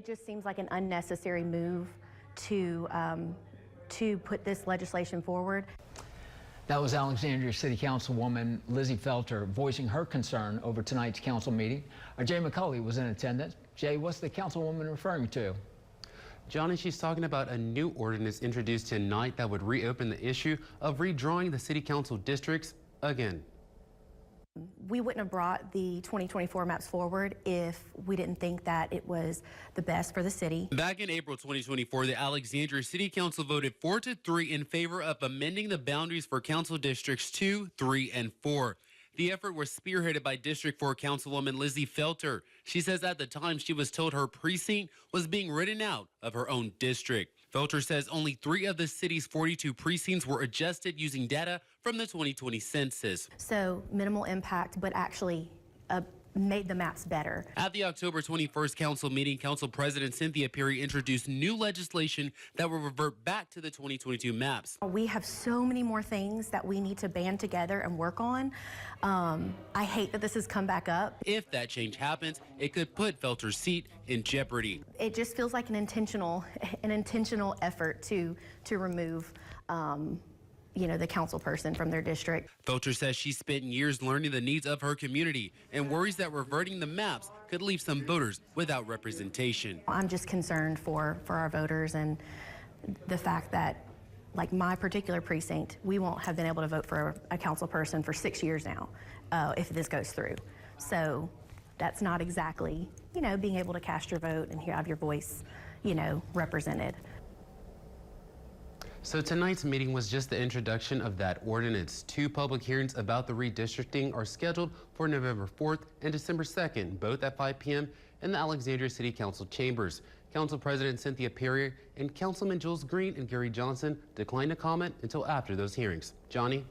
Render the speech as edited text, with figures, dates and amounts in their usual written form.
It just seems like an unnecessary move to put this legislation forward. That was Alexandria City Councilwoman Lizzie Felter voicing her concern over tonight's council meeting. Jay McCulley was in attendance. Jay, what's the councilwoman referring to? Johnny, she's talking about a new ordinance introduced tonight that would reopen the issue of redrawing the city council districts again. We wouldn't have brought the 2024 maps forward if we didn't think that it was the best for the city. Back in April 2024, the Alexandria City Council voted 4-3 in favor of amending the boundaries for council districts 2, 3, and 4. The effort was spearheaded by District 4 Councilwoman Lizzie Felter. She says at the time she was told her precinct was being written out of her own district. Felter says only 3 of the city's 42 precincts were adjusted using data from the 2020 census. So minimal impact, but actually made the maps better. At the October 21st council meeting, Council President Cynthia Perry introduced new legislation that will revert back to the 2022 maps. We have so many more things that we need to band together and work on. I hate that this has come back up. If that change happens, it could put Felter's seat in jeopardy. It just feels like an intentional effort to remove the council person from their district. Felter says she spent years learning the needs of her community and worries that reverting the maps could leave some voters without representation. I'm just concerned for our voters and the fact that, like my particular precinct, we won't have been able to vote for a council person for 6 years now if this goes through. So that's not exactly, being able to cast your vote and have your voice, represented. So tonight's meeting was just the introduction of that ordinance. 2 public hearings about the redistricting are scheduled for November 4th and December 2nd, both at 5 p.m. in the Alexandria City Council chambers. Council President Cynthia Perry and Councilman Jules Green and Gary Johnson declined to comment until after those hearings. Johnny?